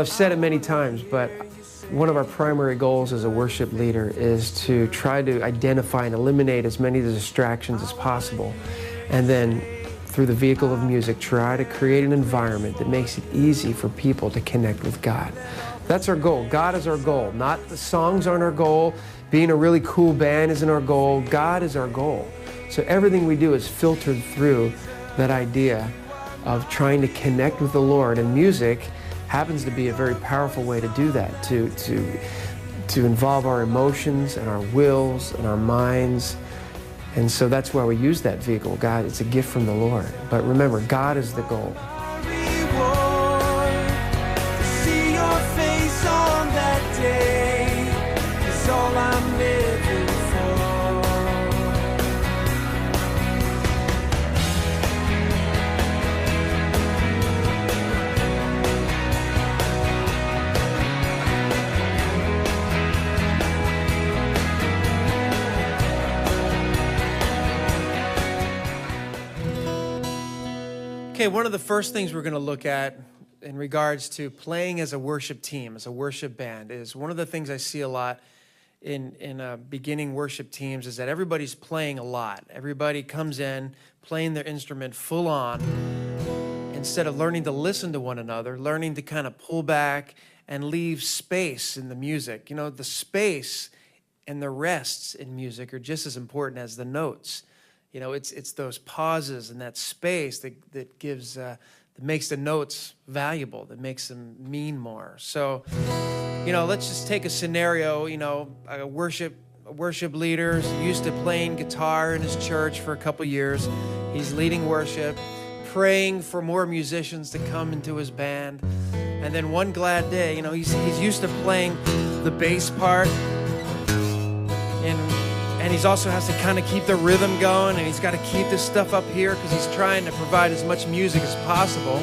I've said it many times, but one of our primary goals as a worship leader is to try to identify and eliminate as many of the distractions as possible, and then through the vehicle of music, try to create an environment that makes it easy for people to connect with God. That's our goal. God is our goal. Not the songs aren't our goal. Being a really cool band isn't our goal. God is our goal. So everything we do is filtered through that idea of trying to connect with the Lord, and music happens to be a very powerful way to do that, to involve our emotions and our wills and our minds. And so that's why we use that vehicle. God, it's a gift from the Lord. But remember, God is the goal. Okay, one of the first things we're going to look at in regards to playing as a worship team, as a worship band, is one of the things I see a lot in beginning worship teams is that everybody's playing a lot. Everybody comes in playing their instrument full on instead of learning to listen to one another, learning to kind of pull back and leave space in the music. You know, the space and the rests in music are just as important as the notes. You know, it's those pauses and that space that gives that makes the notes valuable, that makes them mean more. So, you know, let's just take a scenario. You know, a worship leader is used to playing guitar in his church for a couple years. He's leading worship, praying for more musicians to come into his band, and then one glad day, you know, he's used to playing the bass part, and he's also has to kind of keep the rhythm going, and he's got to keep this stuff up here because he's trying to provide as much music as possible.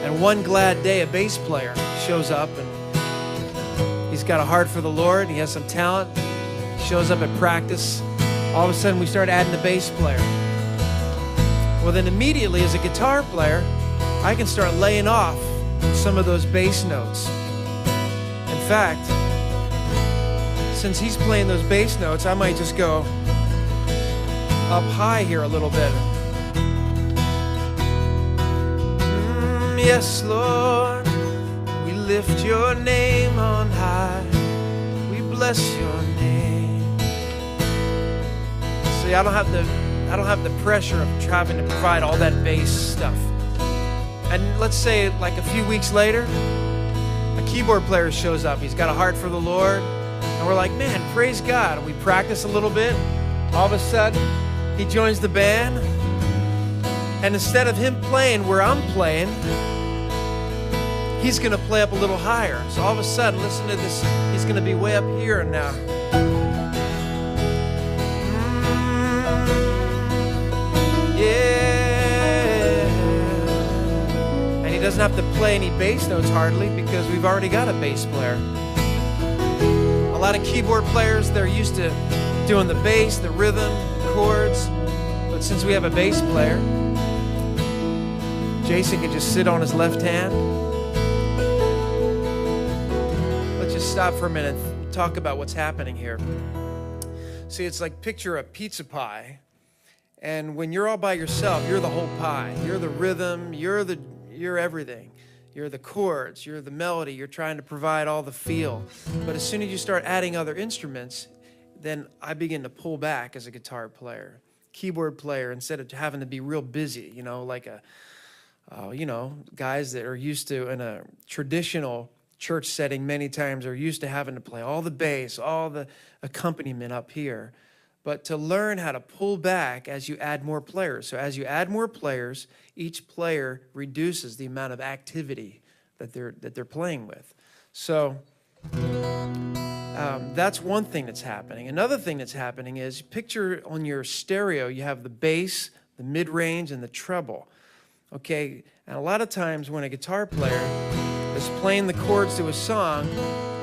And one glad day, a bass player shows up, and he's got a heart for the Lord. He has some talent. He shows up at practice. All of a sudden, we start adding a bass player. Well, then immediately, as a guitar player, I can start laying off some of those bass notes. In fact, since he's playing those bass notes, I might just go up high here a little bit. Yes, Lord, we lift your name on high. We bless your name. See, I don't have the pressure of having to provide all that bass stuff. And let's say like a few weeks later, a keyboard player shows up. He's got a heart for the Lord. And we're like, man, praise God. And we practice a little bit. All of a sudden, he joins the band. And instead of him playing where I'm playing, he's going to play up a little higher. So all of a sudden, listen to this. He's going to be way up here now. Yeah. And he doesn't have to play any bass notes hardly because we've already got a bass player. A lot of keyboard players, they're used to doing the bass, the rhythm, the chords. But since we have a bass player, Jason can just sit on his left hand. Let's just stop for a minute and talk about what's happening here. See, it's like picture a pizza pie. And when you're all by yourself, you're the whole pie. You're the rhythm, you're everything. You're the chords, you're the melody, you're trying to provide all the feel. But as soon as you start adding other instruments, then I begin to pull back as a guitar player. Keyboard player, instead of having to be real busy, you know, like guys that are used to, in a traditional church setting many times, are used to having to play all the bass, all the accompaniment up here. But to learn how to pull back as you add more players. So as you add more players, each player reduces the amount of activity that they're playing with. So that's one thing that's happening. Another thing that's happening is, picture on your stereo, you have the bass, the mid-range, and the treble. Okay, and a lot of times when a guitar player is playing the chords to a song,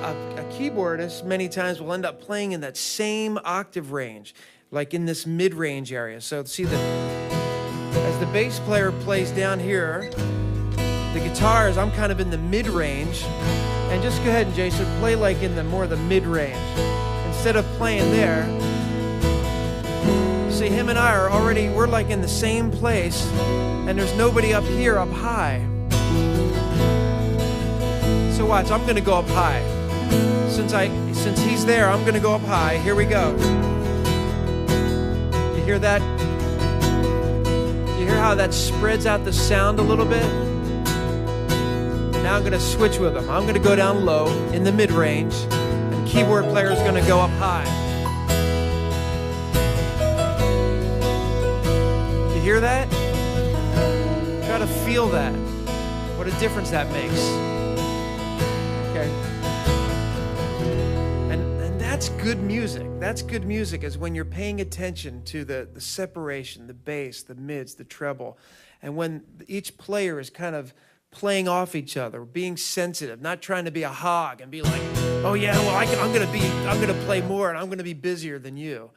a keyboardist many times will end up playing in that same octave range, like in this mid-range area. So see, as the bass player plays down here, the guitars, I'm kind of in the mid-range. And just go ahead and, Jason, play like in the more the mid-range. Instead of playing there, see, him and I are already, we're like in the same place, and there's nobody up here up high. So watch, I'm gonna go up high. Since he's there, I'm gonna go up high. Here we go. You hear that? You hear how that spreads out the sound a little bit? Now I'm gonna switch with him. I'm gonna go down low in the mid-range, and keyboard player is gonna go up high. You hear that? Try to feel that. What a difference that makes. Okay. And that's good music. That's good music, is when you're paying attention to the separation, the bass, the mids, the treble, and when each player is kind of playing off each other, being sensitive, not trying to be a hog and be like, oh yeah, well I'm gonna play more and I'm gonna be busier than you.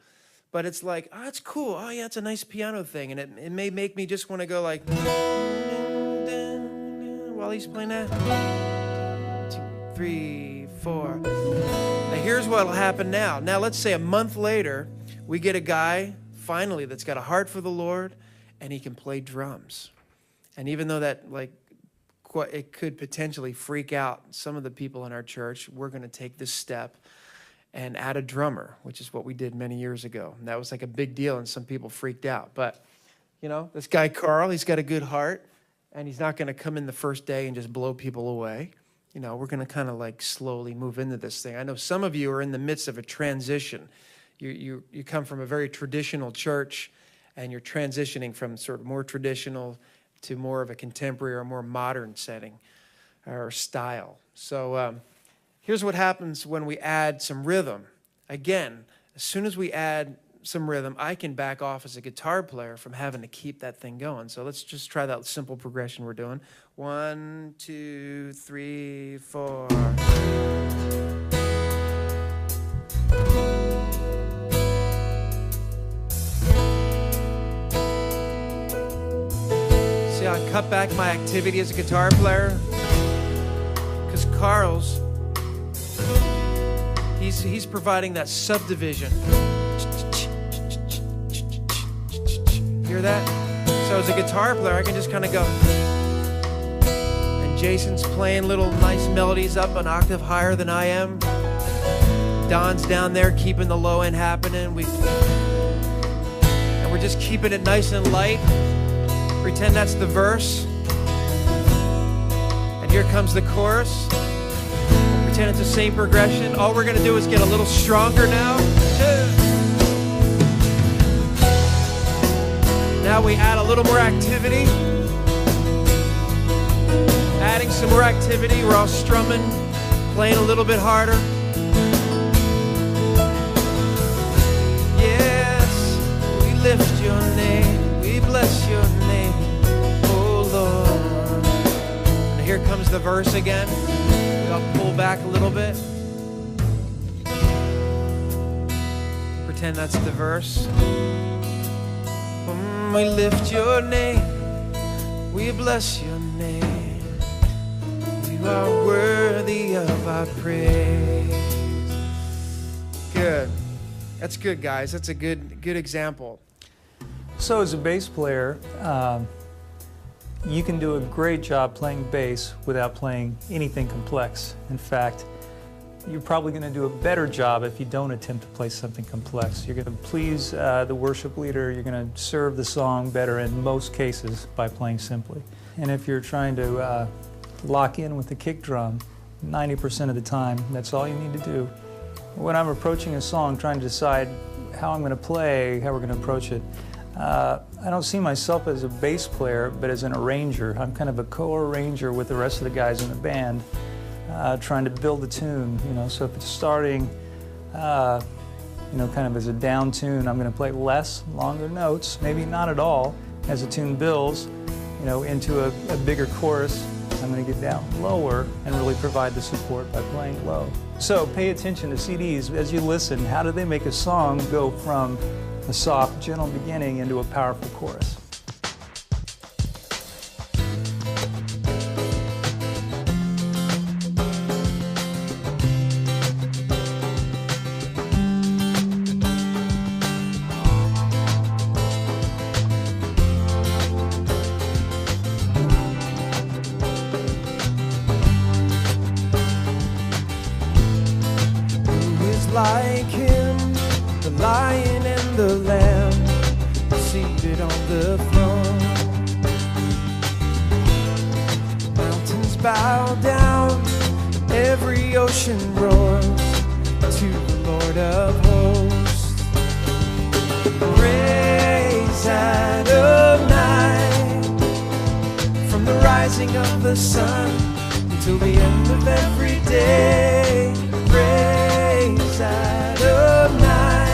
But it's like, oh, it's cool. Oh yeah, it's a nice piano thing, and it may make me just want to go like while he's playing that. 2, 3, 4. Now here's what'll happen now. Now let's say a month later, we get a guy finally that's got a heart for the Lord, and he can play drums. And even though that it could potentially freak out some of the people in our church, we're going to take this step and add a drummer, which is what we did many years ago. And that was like a big deal, and some people freaked out. But, you know, this guy Carl, he's got a good heart, and he's not going to come in the first day and just blow people away. You know, we're going to kind of like slowly move into this thing. I know some of you are in the midst of a transition. You come from a very traditional church, and you're transitioning from sort of more traditional to more of a contemporary or more modern setting or style. So here's what happens when we add some rhythm. Again, as soon as we add some rhythm, I can back off as a guitar player from having to keep that thing going. So let's just try that simple progression we're doing. 1, 2, 3, 4. I cut back my activity as a guitar player because Carl's, he's providing that subdivision. Hear that? So as a guitar player, I can just kind of go. And Jason's playing little nice melodies up an octave higher than I am. Don's down there keeping the low end happening. And we're just keeping it nice and light. Pretend that's the verse. And here comes the chorus. Pretend it's the same progression. All we're going to do is get a little stronger now. Now we add a little more activity. Adding some more activity. We're all strumming, playing a little bit harder. Yes, we lift your name. We bless your name, oh Lord. And here comes the verse again. We all pull back a little bit. Pretend that's the verse. We lift your name. We bless your name. You are worthy of our praise. Good. That's good, guys. That's a good example. So as a bass player, you can do a great job playing bass without playing anything complex. In fact, you're probably going to do a better job if you don't attempt to play something complex. You're going to please the worship leader. You're going to serve the song better in most cases by playing simply. And if you're trying to lock in with the kick drum, 90% of the time, that's all you need to do. When I'm approaching a song, trying to decide how I'm going to play, how we're going to approach it, I don't see myself as a bass player, but as an arranger. I'm kind of a co-arranger with the rest of the guys in the band, trying to build a tune. You know, so if it's starting, kind of as a down tune, I'm going to play less, longer notes, maybe not at all. As the tune builds, into a bigger chorus, I'm going to get down lower and really provide the support by playing low. So pay attention to CDs as you listen. How do they make a song go from a soft, gentle beginning into a powerful chorus? like him, the lion and the lamb, seated on the throne. Mountains bow down, every ocean roars to the Lord of hosts. Praise Adonai, from the rising of the sun until the end of every day. Praise Adonai,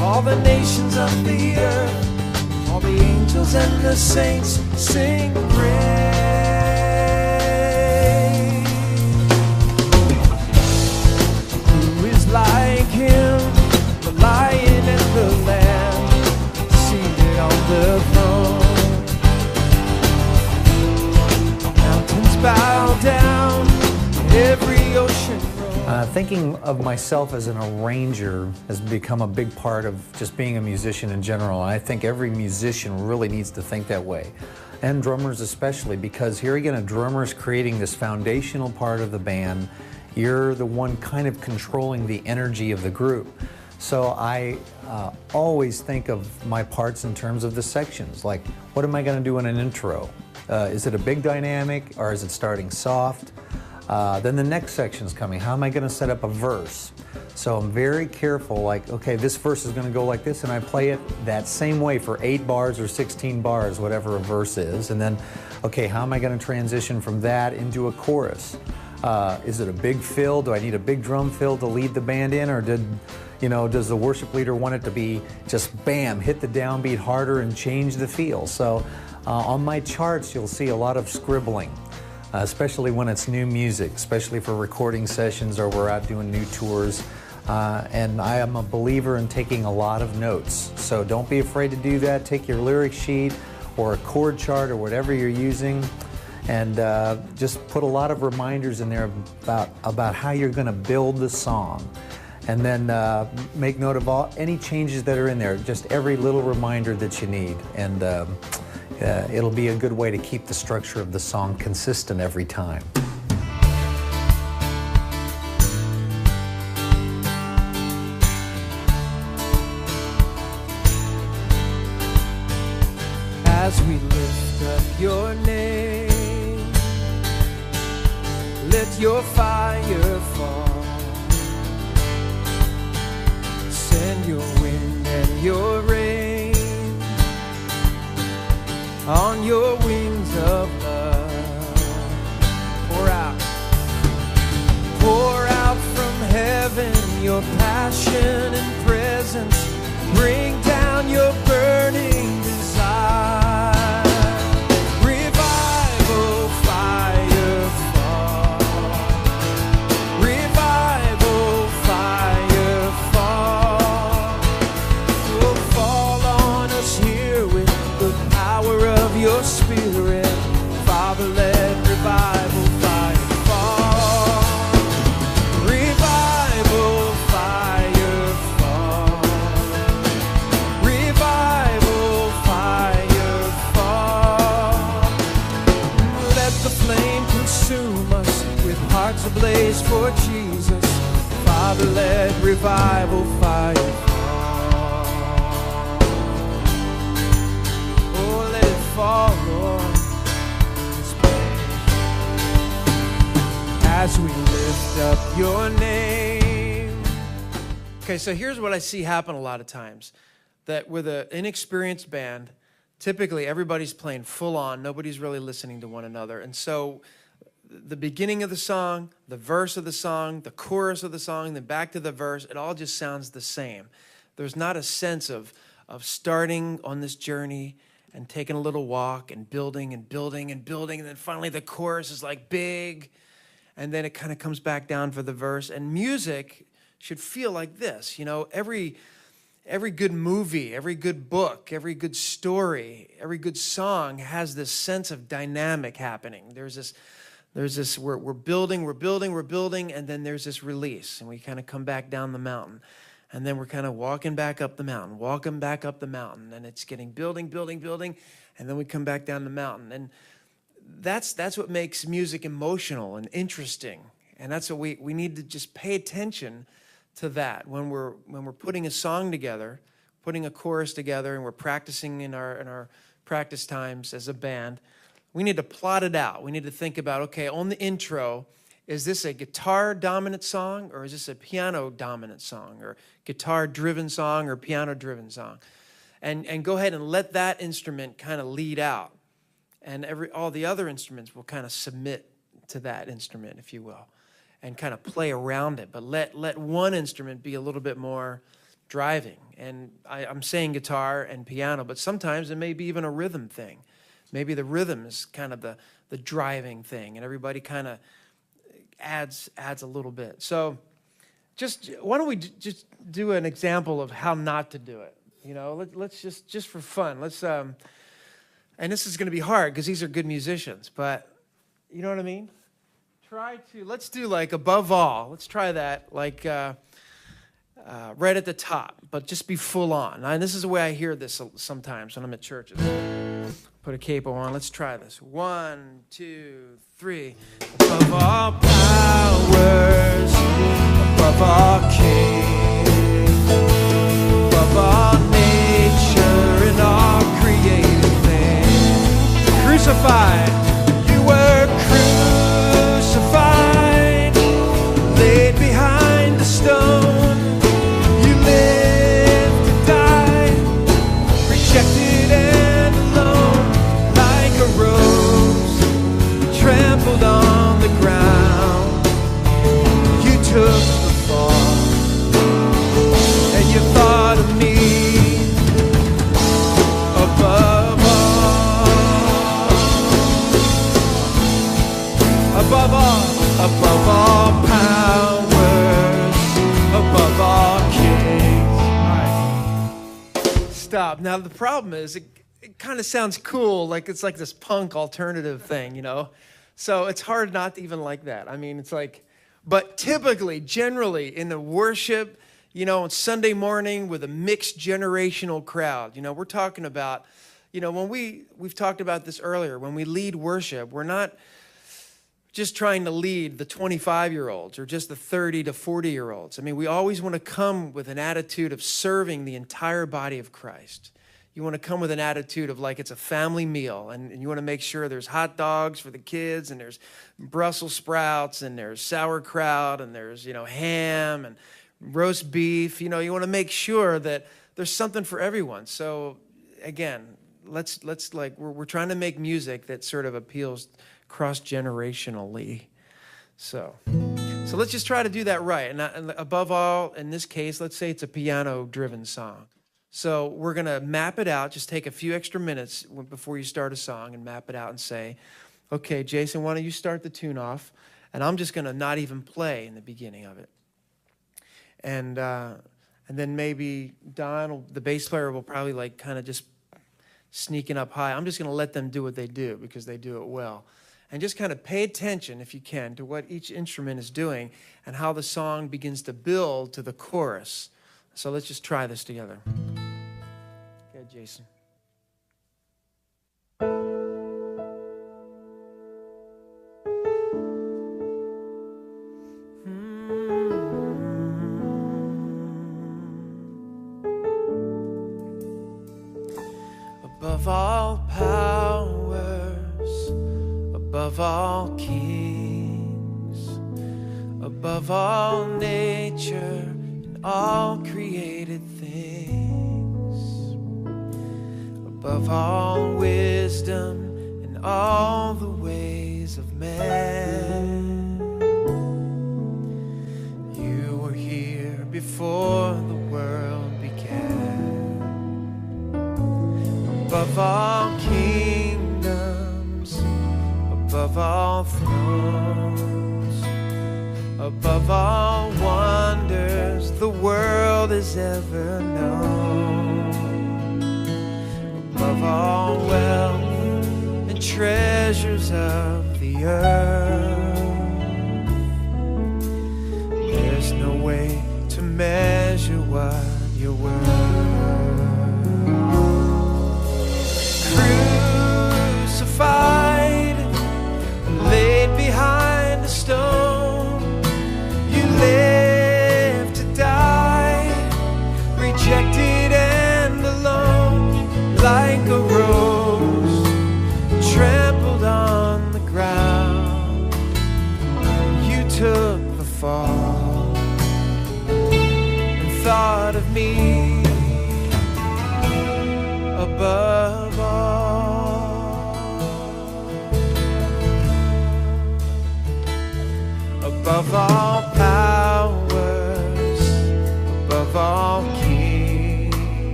all the nations of the earth, all the angels and the saints sing praise. Who is like him, the lion and the lamb, seated on the throne? Mountains bow down, every ocean roars. Thinking of myself as an arranger has become a big part of just being a musician in general. And I think every musician really needs to think that way. And drummers especially, because here again, a drummer is creating this foundational part of the band. You're the one kind of controlling the energy of the group. So I always think of my parts in terms of the sections. Like, what am I going to do in an intro? Is it a big dynamic, or is it starting soft? Then the next section's coming. How am I going to set up a verse? So I'm very careful, like, okay, this verse is going to go like this, and I play it that same way for 8 bars or 16 bars, whatever a verse is. And then, okay, how am I going to transition from that into a chorus? Is it a big fill? Do I need a big drum fill to lead the band in, or does the worship leader want it to be just bam, hit the downbeat harder and change the feel? So on my charts, you'll see a lot of scribbling. Especially when it's new music, especially for recording sessions or we're out doing new tours. And I am a believer in taking a lot of notes. So don't be afraid to do that. Take your lyric sheet or a chord chart or whatever you're using, and just put a lot of reminders in there about how you're going to build the song. And then make note of any changes that are in there, just every little reminder that you need. And it'll be a good way to keep the structure of the song consistent every time. As we lift up your name, let your fire fall. Send your wind and your rain on your wings of love. Pour out from heaven your passion and presence. Bring down your burning desire. Revival fire fall. Revival fire fall. Oh, fall on us here with the power of your spirit. Father, let revival fire fall. Revival fire fall. Revival fire fall. Let the flame consume us with hearts ablaze for Jesus. Father, let revival fire fall. Oh, let it fall, Lord. As we lift up your name. Okay, so here's what I see happen a lot of times. That with an inexperienced band, typically everybody's playing full on, nobody's really listening to one another. And so the beginning of the song, the verse of the song, the chorus of the song, then back to the verse, it all just sounds the same. There's not a sense of starting on this journey and taking a little walk and building and building and building, and then finally the chorus is like big, and then it kind of comes back down for the verse. And music should feel like this. You know, every good movie, every good book, every good story, every good song has this sense of dynamic happening. There's this we're building, and then there's this release, and we kind of come back down the mountain. And then we're kind of walking back up the mountain, and it's getting building, and then we come back down the mountain. And that's what makes music emotional and interesting. And that's what we need to just pay attention to that when we're putting a song together, putting a chorus together, and we're practicing in our practice times as a band. We need to plot it out. We need to think about, okay, on the intro, is this a guitar-dominant song, or is this a piano-dominant song, or guitar-driven song, or piano-driven song? And go ahead and let that instrument kind of lead out. And all the other instruments will kind of submit to that instrument, if you will, and kind of play around it. But let one instrument be a little bit more driving. And I'm saying guitar and piano, but sometimes it may be even a rhythm thing. Maybe the rhythm is kind of the driving thing, and everybody kind of adds a little bit. So why don't we just do an example of how not to do it? You know, let's just for fun. And this is going to be hard because these are good musicians, but you know what I mean? Let's do like Above All. Let's try that like right at the top, but just be full on. And this is the way I hear this sometimes when I'm at churches. Put a capo on. Let's try this. 1, 2, 3. Above all powers, above all kings, above all nature and all created things. Crucified, you were crucified, laid behind the stone. You lived to die, rejected and alone, like a rose trampled on the ground. You took the fall, and you thought of me above all, above all powers, above all kings. All right. Stop. Now the problem is it kind of sounds cool, like it's like this punk alternative thing, you know? So it's hard not to even like that. I mean, it's like, but typically, generally, in the worship, you know, on Sunday morning with a mixed generational crowd, you know, we're talking about, you know, when we've talked about this earlier, when we lead worship, we're not just trying to lead the 25-year-olds or just the 30 to 40-year-olds. I mean, we always want to come with an attitude of serving the entire body of Christ. You want to come with an attitude of like it's a family meal, and you want to make sure there's hot dogs for the kids, and there's Brussels sprouts, and there's sauerkraut, and there's, you know, ham and roast beef. You know, you want to make sure that there's something for everyone. So again, let's like we're trying to make music that sort of appeals cross-generationally. So let's just try to do that right. And above all, in this case, let's say it's a piano-driven song. So we're going to map it out. Just take a few extra minutes before you start a song and map it out and say, okay, Jason, why don't you start the tune off? And I'm just going to not even play in the beginning of it. And then maybe Don, the bass player, will probably like kind of just sneaking up high. I'm just going to let them do what they do because they do it well. And just kind of pay attention, if you can, to what each instrument is doing and how the song begins to build to the chorus. So let's just try this together. Okay, Jason. Above all powers, above all kings, above all nature and all created things, above all wisdom and all the ways of man. You were here before the world began. Above all kingdoms, above all thrones, above all wonders the world has ever known, above all wealth and treasures of the earth, there's no way to measure what you're worth. Crucified, laid behind the stone,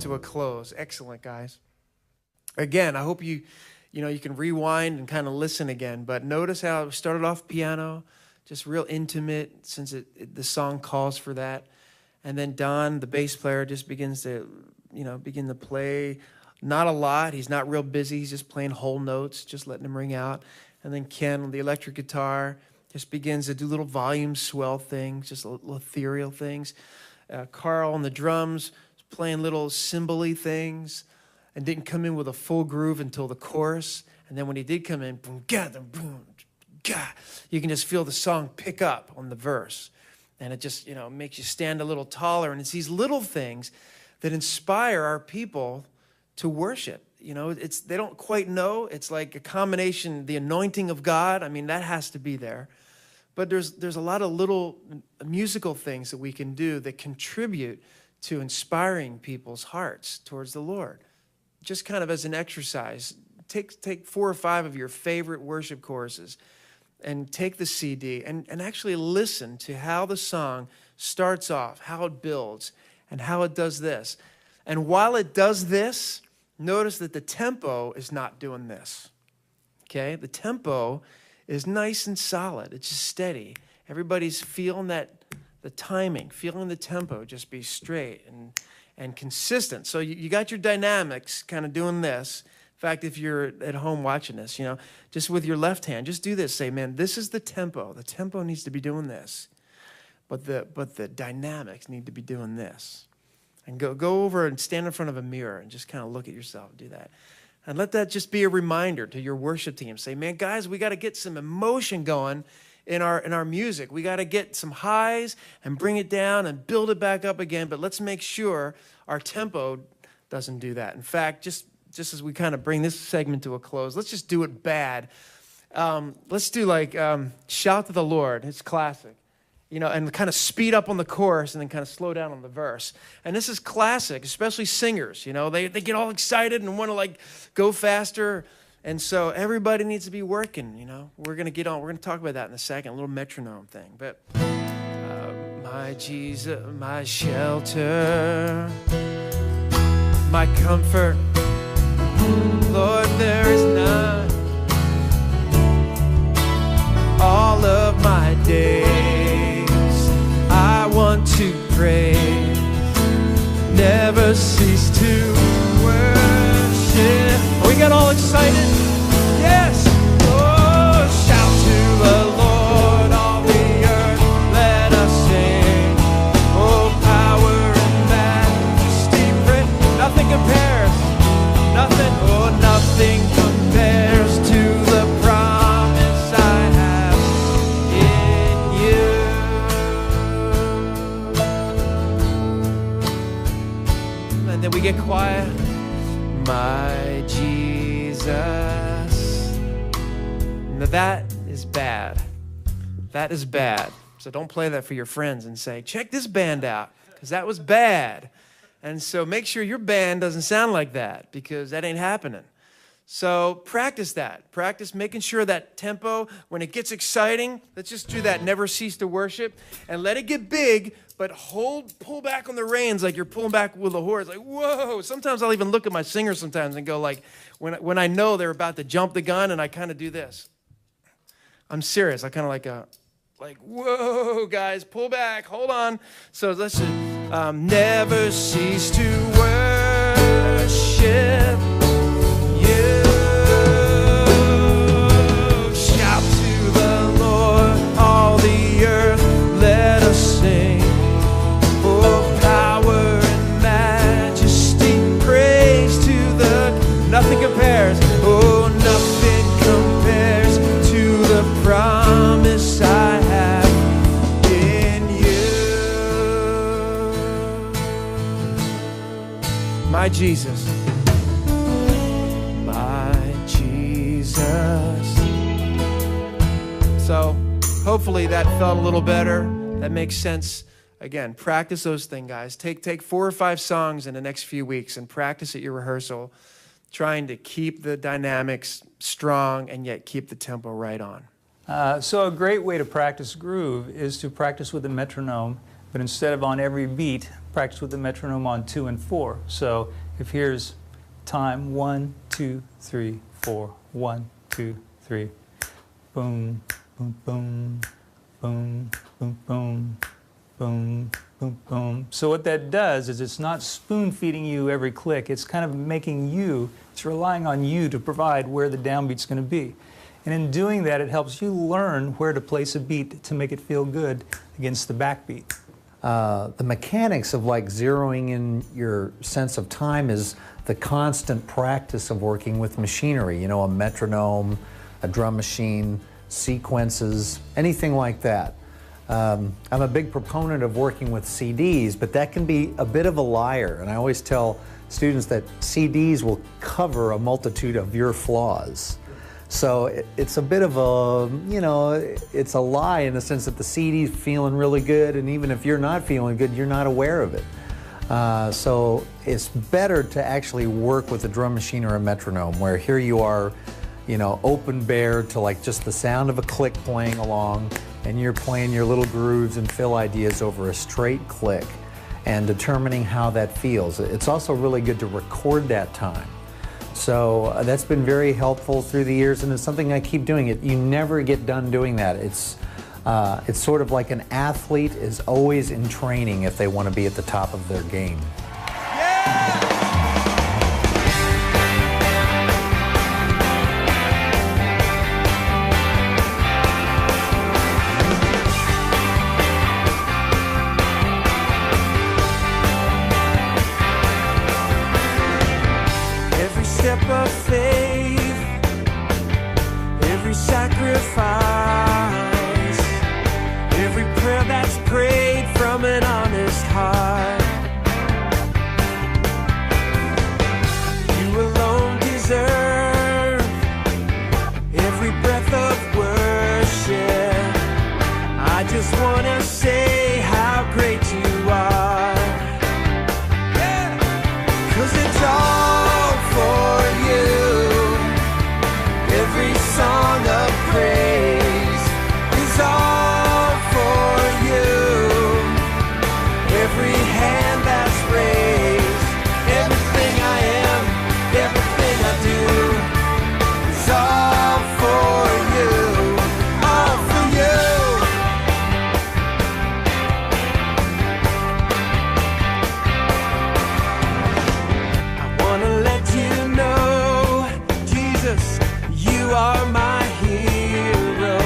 to a close. Excellent, guys. Again, I hope you can rewind and kind of listen again. But notice how it started off piano, just real intimate, since the song calls for that. And then Don, the bass player, just begins to, begin to play. Not a lot. He's not real busy. He's just playing whole notes, just letting them ring out. And then Ken, on the electric guitar, just begins to do little volume swell things, just little ethereal things. Carl on the drums was playing little cymbal-y things and didn't come in with a full groove until the chorus. And then when he did come in, boom, ga, boom, ga, you can just feel the song pick up on the verse. And it just, makes you stand a little taller. And it's these little things that inspire our people to worship. They don't quite know. It's like a combination, the anointing of God. I mean, that has to be there. But there's a lot of little musical things that we can do that contribute to inspiring people's hearts towards the Lord. Just kind of as an exercise, take 4 or 5 of your favorite worship choruses and take the CD and actually listen to how the song starts off, how it builds, and how it does this. And while it does this, notice that the tempo is not doing this. Okay? The tempo is nice and solid. It's just steady. Everybody's feeling the timing, feeling the tempo just be straight and consistent. So you got your dynamics kind of doing this. In fact, if you're at home watching this, just with your left hand, just do this. Say, man, this is the tempo. The tempo needs to be doing this. But the dynamics need to be doing this. And go over and stand in front of a mirror and just kind of look at yourself and do that. And let that just be a reminder to your worship team. Say, man, guys, we got to get some emotion going in our music. We got to get some highs and bring it down and build it back up again. But let's make sure our tempo doesn't do that. In fact, just as we kind of bring this segment to a close, let's just do it bad. Let's do Shout to the Lord. It's classic. And kind of speed up on the chorus and then kind of slow down on the verse. And this is classic, especially singers. They get all excited and want to go faster. And so everybody needs to be working. We're going to talk about that in a second, a little metronome thing. But my Jesus, my shelter, my comfort, Lord, there is none. All of my days I want to praise, never cease to worship. We got all excited? Yes! Oh, shout to the Lord, all the earth, let us sing. Oh, power and majesty, nothing compares, nothing compares to the promise I have in you. And then we get quiet. My Jesus. Now that is bad. That is bad. So don't play that for your friends and say, check this band out, because that was bad. And so make sure your band doesn't sound like that, because that ain't happening. So practice that. Practice making sure that tempo, when it gets exciting, let's just do that. Never cease to worship. And let it get big, but pull back on the reins like you're pulling back with a horse. Like, whoa. Sometimes I'll even look at my singers sometimes and go like, when I know they're about to jump the gun, and I kind of do this. I'm serious. I kind of like, whoa, guys, pull back, hold on. So let's just, never cease to worship you. Shout to the Lord, all the earth, let us sing. Oh, power and majesty, praise to nothing compares. Oh, nothing compares to the promise I have in you. My Jesus. My Jesus. So hopefully that felt a little better. That makes sense. Again, practice those things, guys. Take 4 or 5 songs in the next few weeks and practice at your rehearsal, trying to keep the dynamics strong and yet keep the tempo right on. So a great way to practice groove is to practice with a metronome, but instead of on every beat, practice with the metronome on 2 and 4. So if here's time 1, 2, 3, 4, 1, 2, 3, boom, boom, boom, boom, boom, boom, boom, boom, boom. So what that does is it's not spoon feeding you every click. It's kind of making you, it's relying on you to provide where the downbeat's going to be. And in doing that, it helps you learn where to place a beat to make it feel good against the backbeat. The mechanics of like zeroing in your sense of time is the constant practice of working with machinery, you know, a metronome, a drum machine, sequences, anything like that. I'm a big proponent of working with CDs, but that can be a bit of a liar. And I always tell students that CDs will cover a multitude of your flaws. So it's a bit of a, you know, it's a lie in the sense that the CD's feeling really good, and even if you're not feeling good, you're not aware of it. So it's better to actually work with a drum machine or a metronome, where here you are, you know, open bare to like just the sound of a click playing along, and you're playing your little grooves and fill ideas over a straight click and determining how that feels. It's also really good to record that time. So that's been very helpful through the years, and it's something I keep doing. You never get done doing that. It's sort of like an athlete is always in training if they want to be at the top of their game. Step of faith, every sacrifice, every prayer that's prayed from an honest heart. You alone deserve every breath of worship. I just want to say how great you are. Yeah. 'Cause it's all for you. Every song of praise is all for you. Every hand that's raised, everything I am, everything I do is all for you, all for you. I want to let you know, Jesus, you are my hero.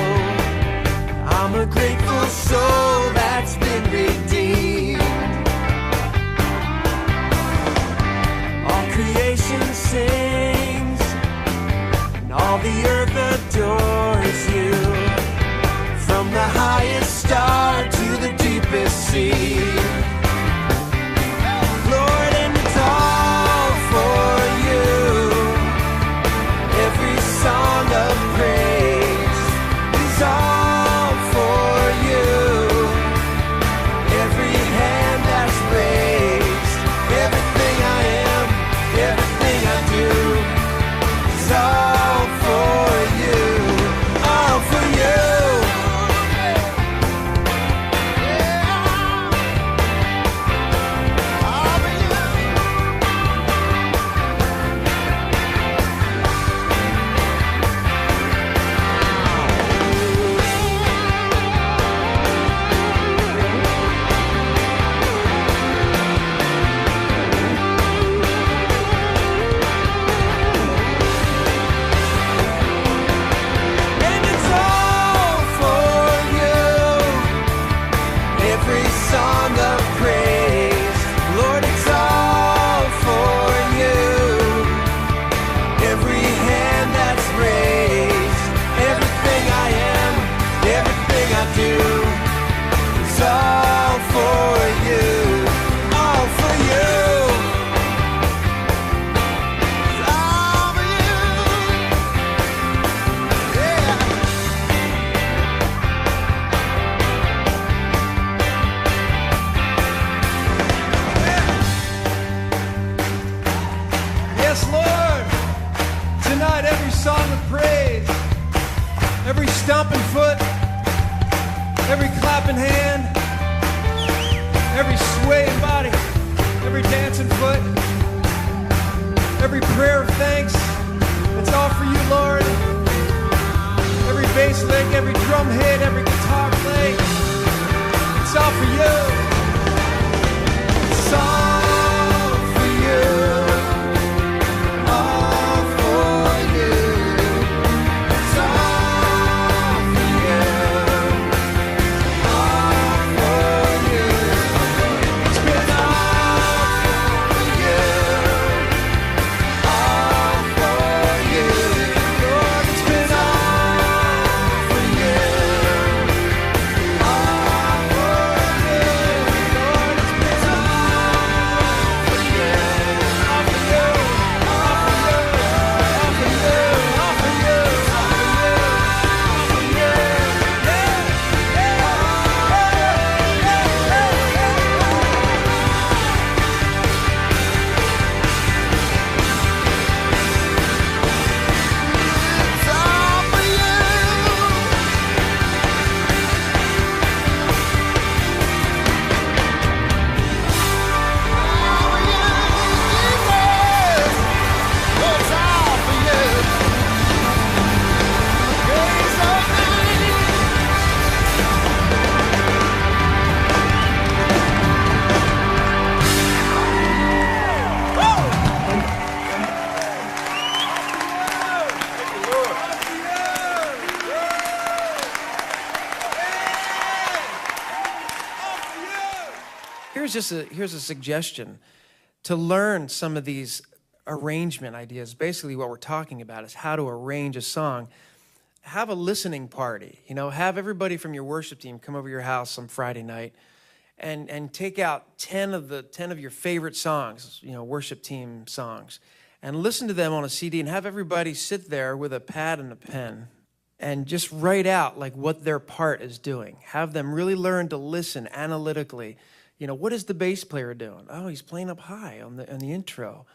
I'm a grateful soul that's been redeemed. All creation sings, and all the earth adores you. From the highest star to the deepest sea. Lord, and it's all for you. Every song of praise is all for you. Every hand that's raised, everything I am, everything I do is all for you, all for you. All for you. And it's all for you. Every song of praise, Lord, it's all for you. Every hand that's raised, everything I am, everything I do is all for you, all for you. It's all for you. Yeah. Yes, Lord. Tonight, every song of praise, every stomping foot, every clapping hand, every swaying body, every dancing foot, every prayer of thanks. It's all for you, Lord. Every bass lick, every drum hit, every guitar play. It's all for you. It's all for you. All for you. It's all for you. All for you. It's been all for you. All for you. Lord, it's been all for you. All for you. Lord, it's been all for you. All for you. All for you. All for you. All for you. All for you. It's all for you. It's all for you. Praise your name. Here's a suggestion to learn some of these arrangement ideas. Basically, what we're talking about is how to arrange a song. Have a listening party. Have everybody from your worship team come over to your house on Friday night, and take out 10 of your favorite songs, worship team songs, and listen to them on a CD, and have everybody sit there with a pad and a pen and just write out like what their part is doing. Have them really learn to listen analytically. What is the bass player doing? Oh, he's playing up high on the intro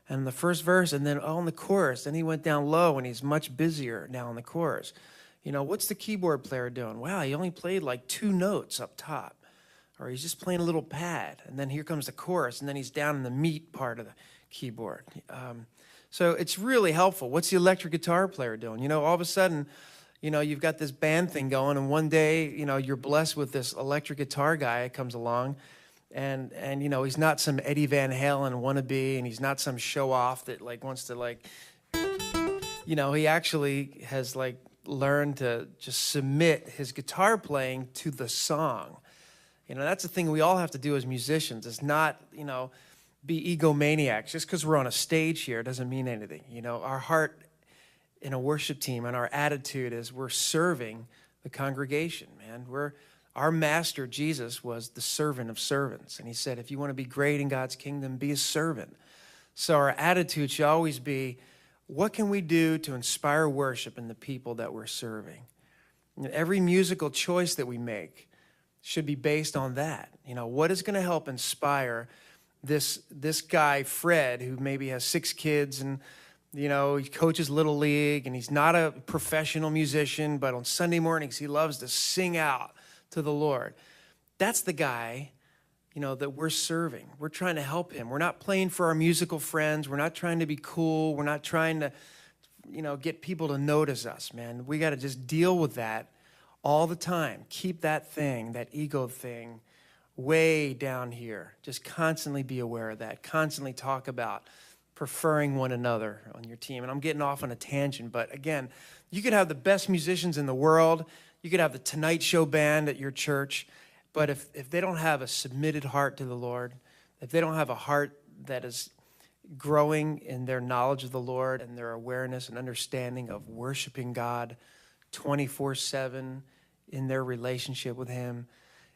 and the first verse, and then on the chorus. Then he went down low, and he's much busier now on the chorus. What's the keyboard player doing? Wow, he only played like 2 notes up top, or he's just playing a little pad, and then here comes the chorus, and then he's down in the meat part of the keyboard. So it's really helpful. What's the electric guitar player doing? All of a sudden, you've got this band thing going, and one day, you're blessed with this electric guitar guy that comes along, and he's not some Eddie Van Halen wannabe, and he's not some show-off that wants to he actually has learned to just submit his guitar playing to the song. That's the thing we all have to do as musicians, is not, be egomaniacs. Just because we're on a stage here doesn't mean anything. Our heart in a worship team and our attitude is we're serving the congregation, man. Our master, Jesus, was the servant of servants. And he said, if you want to be great in God's kingdom, be a servant. So our attitude should always be, what can we do to inspire worship in the people that we're serving? Every musical choice that we make should be based on that. What is going to help inspire this guy, Fred, who maybe has 6 kids, and he coaches Little League, and he's not a professional musician, but on Sunday mornings he loves to sing out to the Lord. That's the guy, that we're serving. We're trying to help him. We're not playing for our musical friends. We're not trying to be cool. We're not trying to, get people to notice us, man. We got to just deal with that all the time. Keep that thing, that ego thing, way down here. Just constantly be aware of that. Constantly talk about preferring one another on your team. And I'm getting off on a tangent, but again, you could have the best musicians in the world. You could have the Tonight Show band at your church, but if they don't have a submitted heart to the Lord, if they don't have a heart that is growing in their knowledge of the Lord and their awareness and understanding of worshiping God 24/7 in their relationship with him,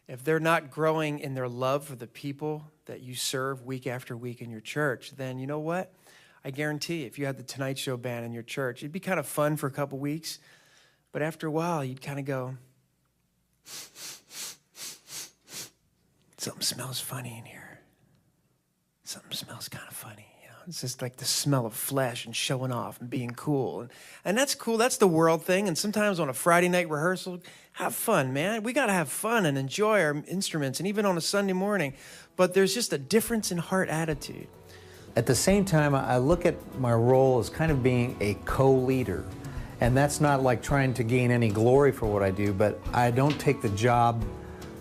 if they're not growing in their love for the people that you serve week after week in your church, then you know what? I guarantee if you had the Tonight Show band in your church, it'd be kind of fun for a couple weeks, but after a while, you'd kind of go, something smells funny in here. Something smells kind of funny, It's just like the smell of flesh and showing off and being cool. And that's cool. That's the world thing. And sometimes on a Friday night rehearsal, have fun, man. We got to have fun and enjoy our instruments, and even on a Sunday morning. But there's just a difference in heart attitude. At the same time, I look at my role as kind of being a co-leader. And that's not like trying to gain any glory for what I do, but I don't take the job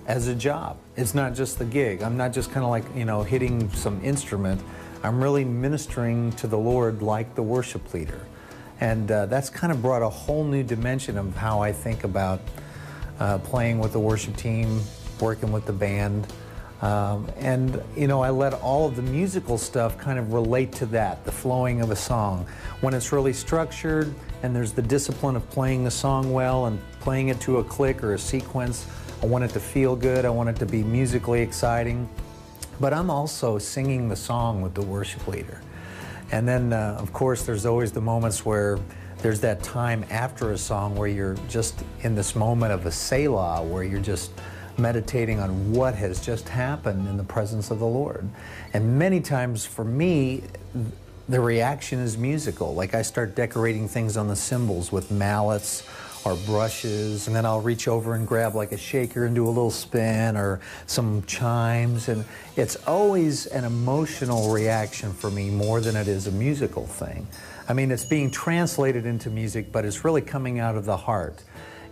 as a job. It's not just the gig. I'm not just kind of like, you know, hitting some instrument. I'm really ministering to the Lord like the worship leader. And that's kind of brought a whole new dimension of how I think about playing with the worship team, working with the band. And, you know, I let all of the musical stuff kind of relate to that, the flowing of a song. When it's really structured and there's the discipline of playing the song well and playing it to a click or a sequence, I want it to feel good, I want it to be musically exciting. But I'm also singing the song with the worship leader. And then, of course, there's always the moments where there's that time after a song where you're just in this moment of a Selah, where you're just meditating on what has just happened in the presence of the Lord. And many times for me, the reaction is musical. Like I start decorating things on the cymbals with mallets or brushes, and then I'll reach over and grab like a shaker and do a little spin or some chimes, and it's always an emotional reaction for me more than it is a musical thing. I mean, it's being translated into music, but it's really coming out of the heart.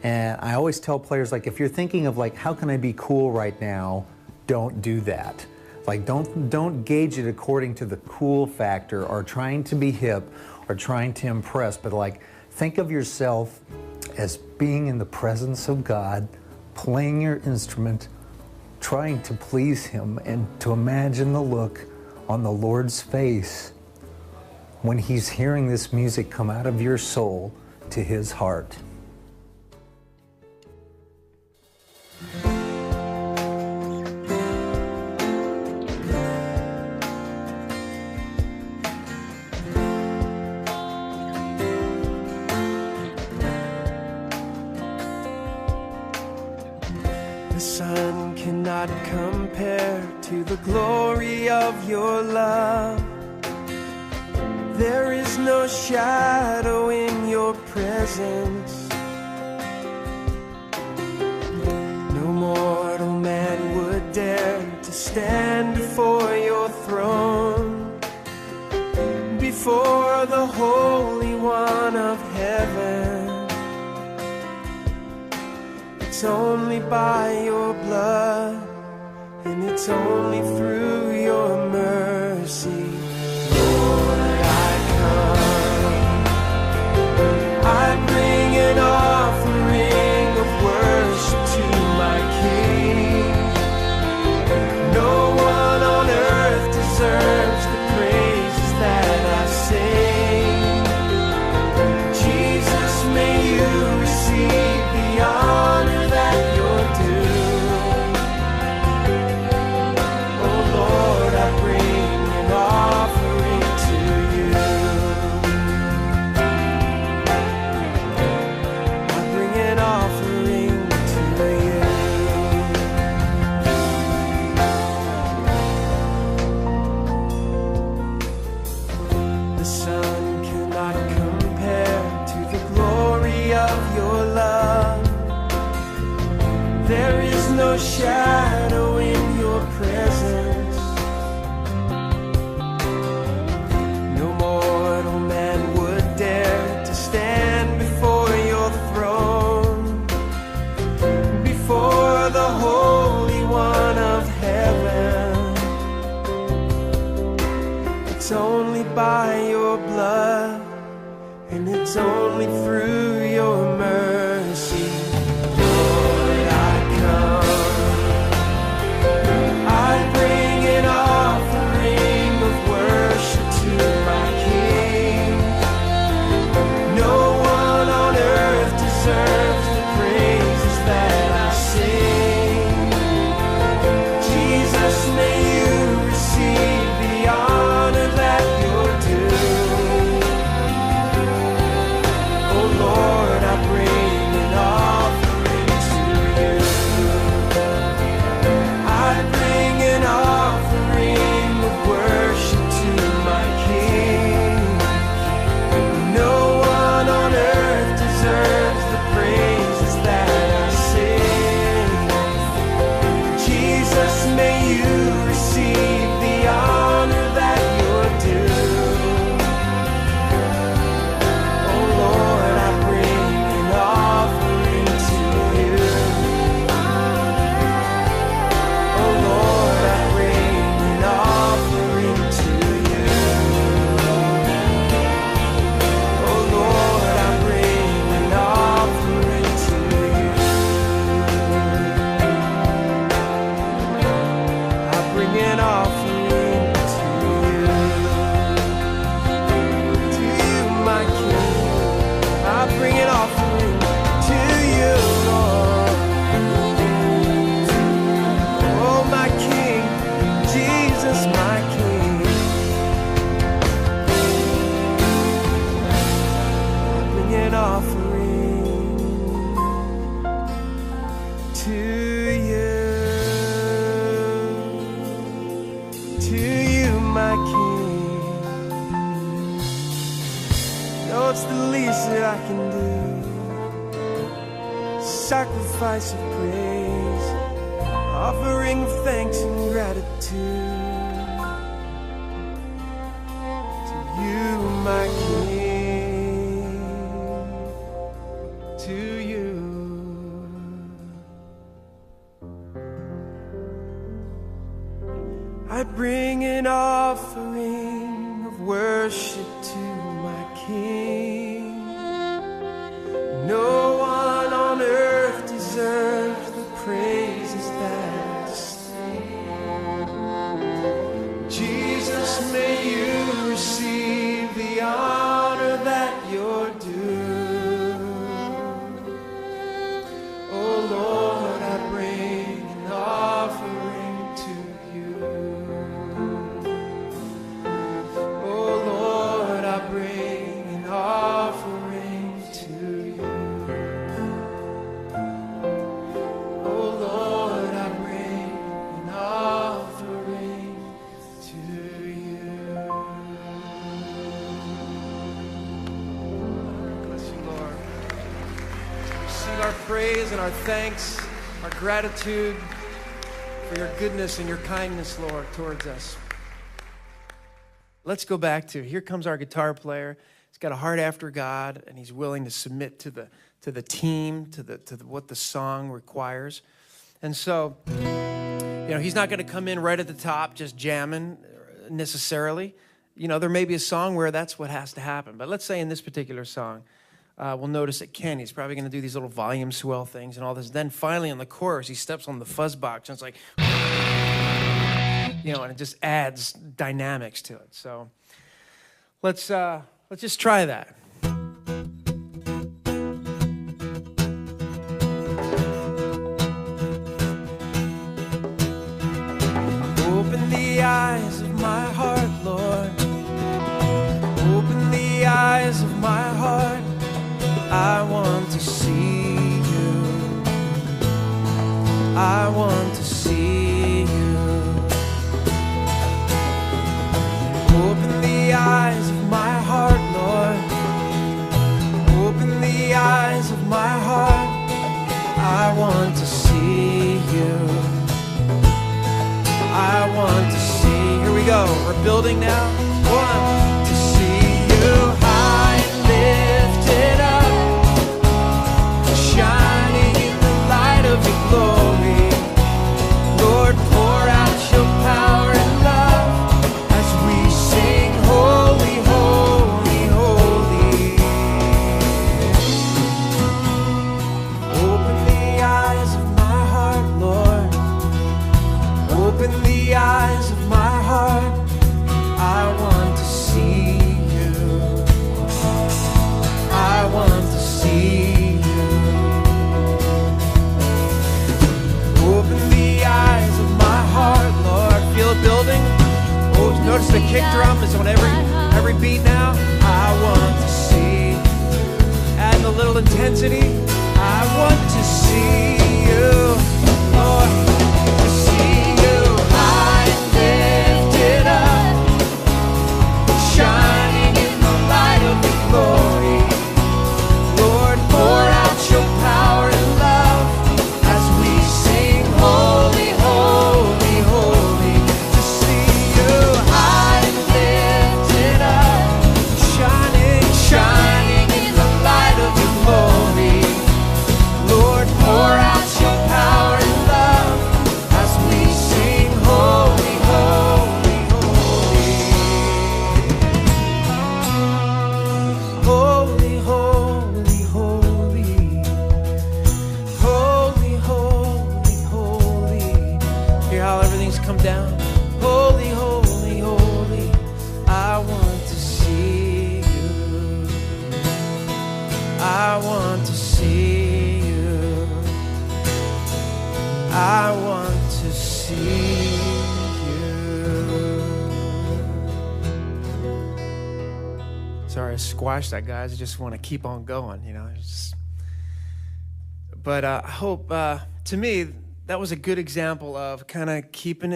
And I always tell players, like, if you're thinking of like, how can I be cool right now, don't do that. Like, don't gauge it according to the cool factor or trying to be hip or trying to impress, but like, think of yourself as being in the presence of God, playing your instrument, trying to please Him, and to imagine the look on the Lord's face when He's hearing this music come out of your soul to His heart. The sun cannot compare to the glory of your love. There is no shadow in your presence. No mortal man would dare to stand before your throne, before the Holy One of heaven. It's only by your blood, and it's only through your mercy. Lord, I come. I bring an offering of worship to my King. No one on earth deserves the praises that I sing. Jesus, may you receive the honor shadow in your presence. No mortal man would dare to stand before your throne, before the Holy One of heaven. It's only by your blood, and it's only through your mercy. Lord. No, it's the least that I can do. Sacrifice of praise, offering of thanks and gratitude to you, my King, to you. I bring an offering of worship to my King. No one on earth deserves the praises that I sing. Jesus, may you receive the honor that you're due. Oh Lord, I bring an offering to you. Oh Lord, I bring an offering to you. Oh Lord, I bring an offering to you. Bless you, Lord. Receive our praise and our thanks, our gratitude for your goodness and your kindness, Lord, towards us. Let's go back to, here comes our guitar player. He's got a heart after God, and he's willing to submit to the team, to what the song requires. And so, he's not going to come in right at the top just jamming necessarily. There may be a song where that's what has to happen. But let's say in this particular song, we'll notice that Kenny's probably going to do these little volume swell things and all this. Then finally in the chorus, he steps on the fuzz box, and it's like, and it just adds dynamics to it. So let's just try that. Open the eyes of my heart, Lord. Open the eyes of my heart. I want to see you. I want to see you. Open the eyes of my heart, Lord. Open the eyes of my heart. I want to see you. I want to see. Here we go. We're building now. One, to see you high and lifted up, shining in the light of your glory. Lord, pour out your power and love as we sing, holy, holy, holy. Open the eyes of my heart, Lord. Open the eyes of my heart. I want to see you. I want to see you. Open the eyes of my heart, Lord. Feel it building. Oh, notice the kick drum is on every beat now. I want to see. Add a little intensity. I want to see you, Lord. To see you high and lifted up, shining in the light of your glory. Lord, pour out your power and love as we sing, holy, holy, holy. To see you high and lifted up, shining, shining in the light of your glory. Lord, pour out your power and love as we sing, holy, holy, holy. Holy, holy, holy. Holy, holy, holy. Hear how everything's come down? Holy, holy, holy. I want to see you. I want to see you. I want to see you. Sorry, I squashed that, guys. I just want to keep on going, But I hope, to me, that was a good example of kind of keeping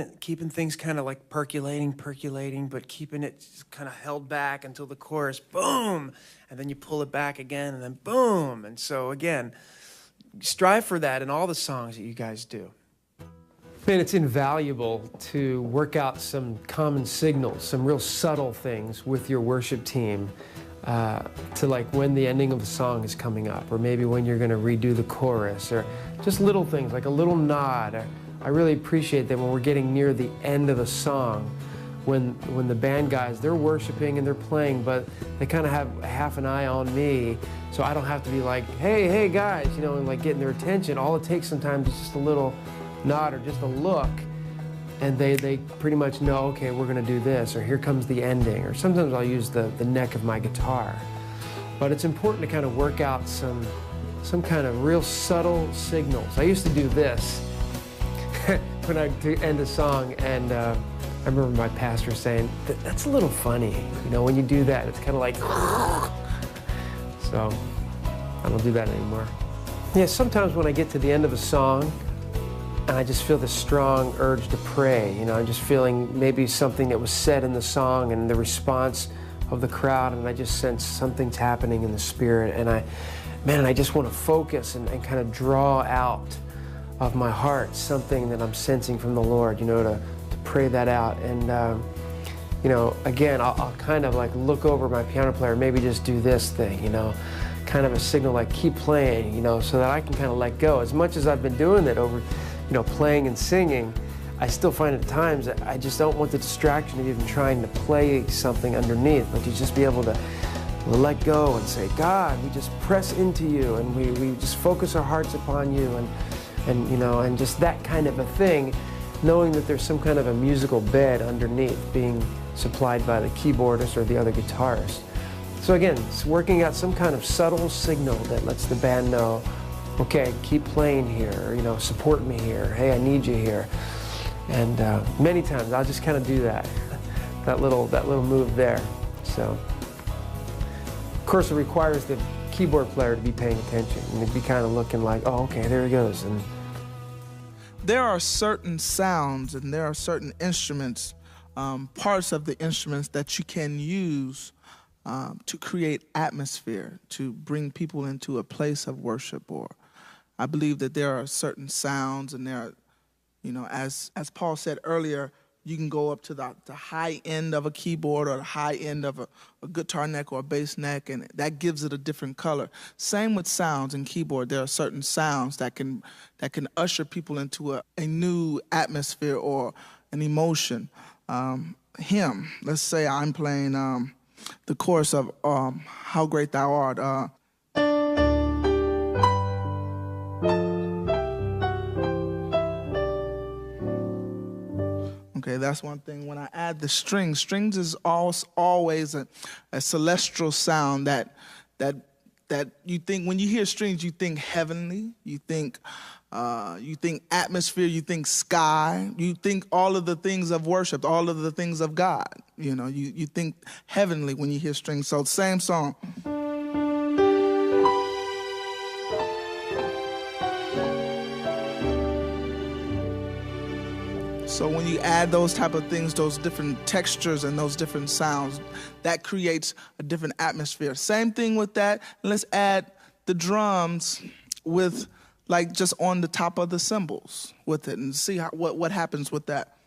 things kind of like percolating, but keeping it kind of held back until the chorus, boom, and then you pull it back again, and then boom. And so again, strive for that in all the songs that you guys do. Man, it's invaluable to work out some common signals, some real subtle things with your worship team to like when the ending of the song is coming up, or maybe when you're going to redo the chorus, or just little things like a little nod. I really appreciate that when we're getting near the end of the song, when the band guys, they're worshiping and they're playing, but they kind of have half an eye on me, so I don't have to be like, hey guys, you know, and like getting their attention. All it takes sometimes is just a little nod or just a look, and they pretty much know, okay, we're going to do this, or here comes the ending, or sometimes I'll use the neck of my guitar. But it's important to kind of work out some kind of real subtle signals. I used to do this when I end a song, and I remember my pastor saying, that's a little funny, you know, when you do that, it's kind of like, so I don't do that anymore. Yeah, sometimes when I get to the end of a song, and I just feel this strong urge to pray. You know, I'm just feeling maybe something that was said in the song and the response of the crowd, and I just sense something's happening in the spirit, and I just want to focus and kind of draw out of my heart something that I'm sensing from the Lord, you know, to pray that out. And, you know, again, I'll kind of like look over my piano player, maybe just do this thing, you know, kind of a signal like keep playing, you know, so that I can kind of let go. As much as I've been doing it over, you know, playing and singing, I still find at times that I just don't want the distraction of even trying to play something underneath, but to just be able to let go and say, God, we just press into you, and we just focus our hearts upon you, and you know, and just that kind of a thing, knowing that there's some kind of a musical bed underneath being supplied by the keyboardist or the other guitarist. So again, it's working out some kind of subtle signal that lets the band know, okay, keep playing here, or, you know, support me here, hey, I need you here. And many times I'll just kind of do that, that little move there. So, of course, it requires the keyboard player to be paying attention and to be kind of looking like, oh, okay, there he goes. And there are certain sounds and there are certain instruments, parts of the instruments that you can use to create atmosphere, to bring people into a place of worship. Or I believe that there are certain sounds, and there are, you know, as Paul said earlier, you can go up to the high end of a keyboard or the high end of a guitar neck or a bass neck, and that gives it a different color. Same with sounds and keyboard. There are certain sounds that can usher people into a new atmosphere or an emotion. Hymn, let's say I'm playing the chorus of How Great Thou Art. Okay, that's one thing. When I add the strings is always a celestial sound that you think, when you hear strings, you think heavenly, you think atmosphere, you think sky, you think all of the things of worship, all of the things of God. You know, you think heavenly when you hear strings. So same song. So when you add those type of things, those different textures and those different sounds, that creates a different atmosphere. Same thing with that. Let's add the drums with, like, just on the top of the cymbals with it, and see what happens with that.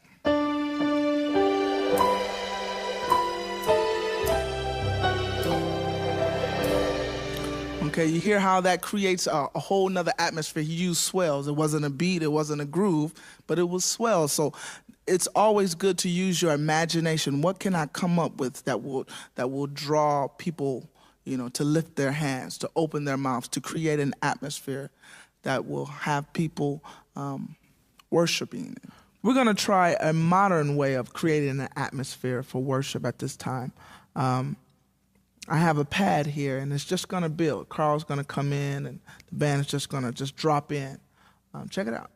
Okay, you hear how that creates a whole nother atmosphere. He used swells. It wasn't a beat, it wasn't a groove, but it was swells. So it's always good to use your imagination. What can I come up with that will draw people, you know, to lift their hands, to open their mouths, to create an atmosphere that will have people worshiping. We're going to try a modern way of creating an atmosphere for worship at this time. I have a pad here, and it's just going to build. Carl's going to come in, and the band is just going to drop in. Check it out.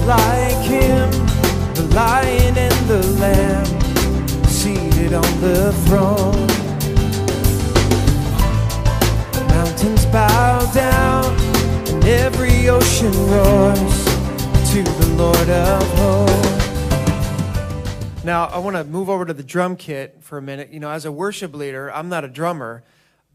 like him, the lion and the lamb, seated on the throne. Mountains bow down and every ocean roars to the Lord of hosts. Now, I want to move over to the drum kit for a minute. You know, as a worship leader, I'm not a drummer,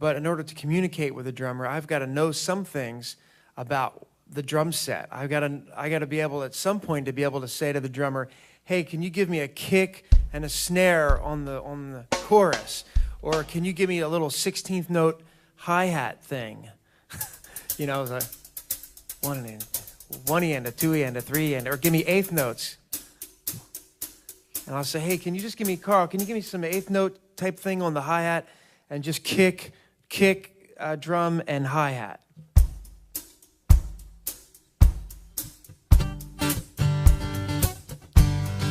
but in order to communicate with a drummer, I've got to know some things about the drum set. I got to be able at some point to be able to say to the drummer, "Hey, can you give me a kick and a snare on the chorus, or can you give me a little 16th note hi-hat thing?" You know, like one end, a two end, a three end, or give me eighth notes. And I'll say, "Hey, can you just give me, Carl, can you give me some eighth note type thing on the hi-hat and just kick, drum, and hi-hat?"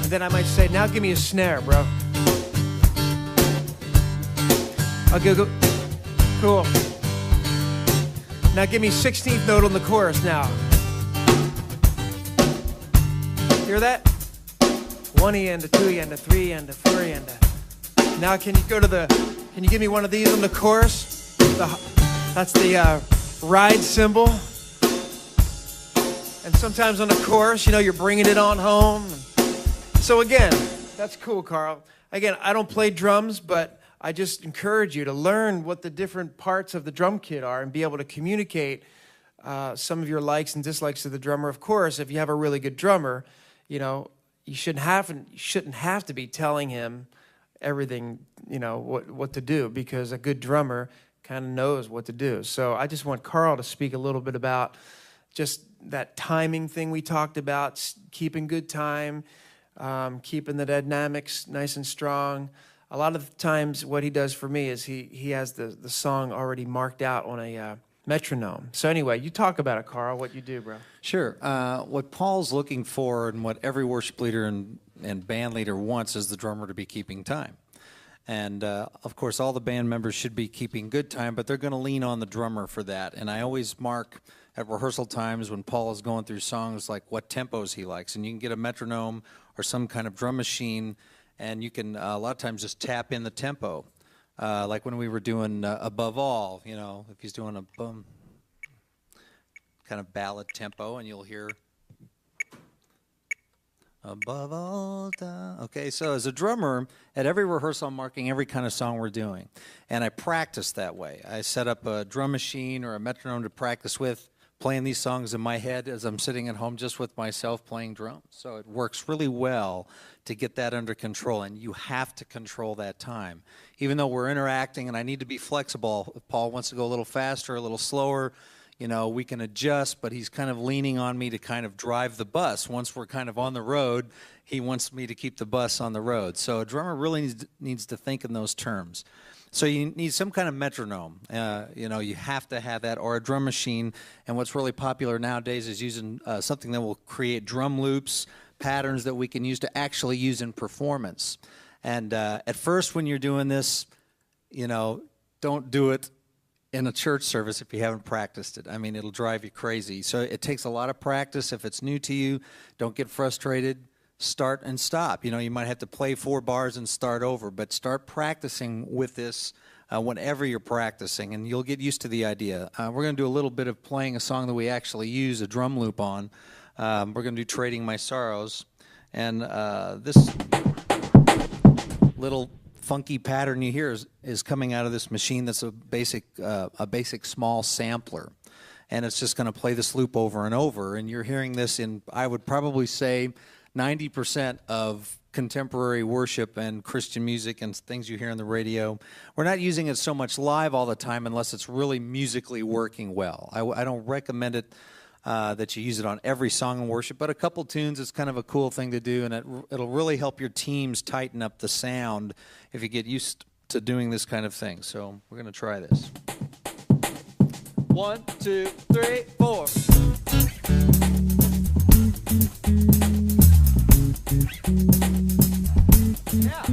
And then I might say, "Now give me a snare, bro." Okay, go. Cool. Now give me 16th note on the chorus now. Hear that? One end, a two end, a three end, a four end. Now can you give me one of these on the chorus? That's the ride cymbal. And sometimes on the chorus, you know, you're bringing it on home. So again, that's cool, Carl. Again, I don't play drums, but I just encourage you to learn what the different parts of the drum kit are and be able to communicate some of your likes and dislikes to the drummer. Of course, if you have a really good drummer, you know, you shouldn't have to be telling him everything, you know, what to do, because a good drummer kind of knows what to do. So I just want Carl to speak a little bit about just that timing thing we talked about, keeping good time, keeping the dynamics nice and strong. A lot of the times what he does for me is he has the song already marked out on a metronome. So anyway, you talk about it, Carl, what you do, bro. Sure. What Paul's looking for and what every worship leader and band leader wants is the drummer to be keeping time. And, of course, all the band members should be keeping good time, but they're going to lean on the drummer for that. And I always mark at rehearsal times when Paul is going through songs like what tempos he likes. And you can get a metronome or some kind of drum machine, and you can a lot of times just tap in the tempo. Like when we were doing Above All, you know, if he's doing a boom, kind of ballad tempo, and you'll hear above all down. Okay, so as a drummer, at every rehearsal, I'm marking every kind of song we're doing. And I practice that way. I set up a drum machine or a metronome to practice with, playing these songs in my head as I'm sitting at home just with myself playing drums. So it works really well to get that under control, and you have to control that time. Even though we're interacting and I need to be flexible, if Paul wants to go a little faster, a little slower, you know, we can adjust, but he's kind of leaning on me to kind of drive the bus. Once we're kind of on the road, he wants me to keep the bus on the road. So a drummer really needs to think in those terms. So you need some kind of metronome. You know, you have to have that, or a drum machine. And what's really popular nowadays is using something that will create drum loops, patterns that we can use to actually use in performance. And at first when you're doing this, you know, don't do it in a church service if you haven't practiced it. I mean, it'll drive you crazy. So it takes a lot of practice. If it's new to you, don't get frustrated. Start and stop. You know, you might have to play 4 bars and start over, but start practicing with this whenever you're practicing, and you'll get used to the idea. We're going to do a little bit of playing a song that we actually use a drum loop on. We're going to do Trading My Sorrows, and this little funky pattern you hear is coming out of this machine that's a basic small sampler, and it's just going to play this loop over and over, and you're hearing this in, I would probably say, 90% of contemporary worship and Christian music and things you hear on the radio. We're not using it so much live all the time unless it's really musically working well. I don't recommend it that you use it on every song in worship, but a couple tunes is kind of a cool thing to do, and it'll really help your teams tighten up the sound if you get used to doing this kind of thing. So we're going to try this. 1, 2, 3, 4. Yeah.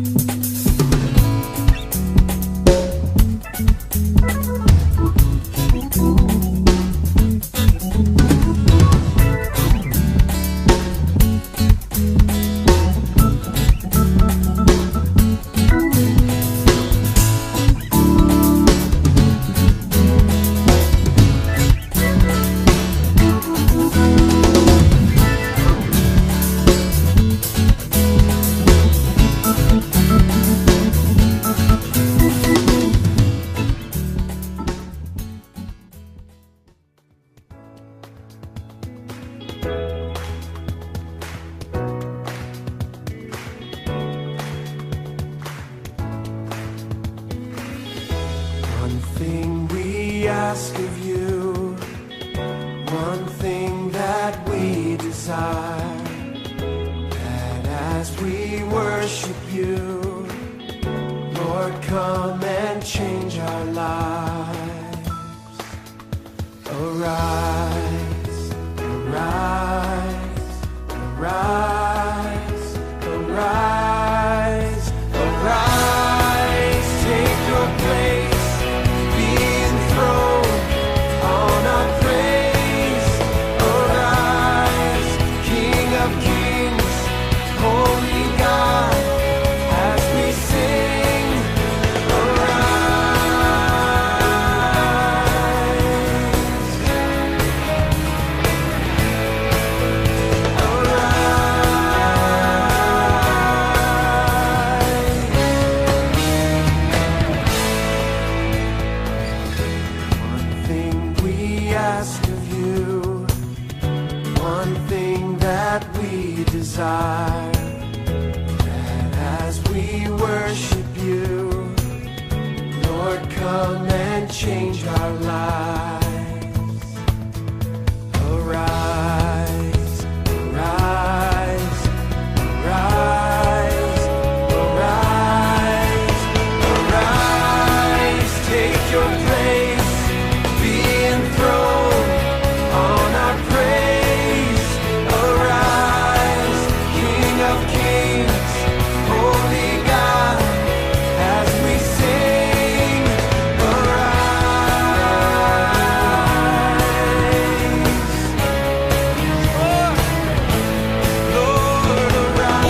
ask of you, one thing that we desire, that as we worship you, Lord, come and change our lives. Arise, arise, arise, arise, arise, take your place, be enthroned on our praise. Arise, King of kings, holy God, as we sing. One thing we ask of you, one thing that we desire, that as we worship you, Lord, come and change our lives. Arise, arise, arise, arise, arise, take your place, be enthroned on our praise. Arise, King of kings, holy God, as we sing. Arise, Lord, arise.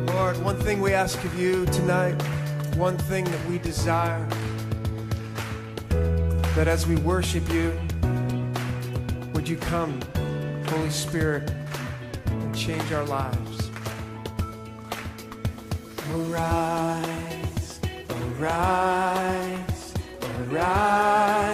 Lord, one thing we ask of you tonight, one thing that we desire, that as we worship you, would you come, Holy Spirit, and change our lives. Arise, arise, arise.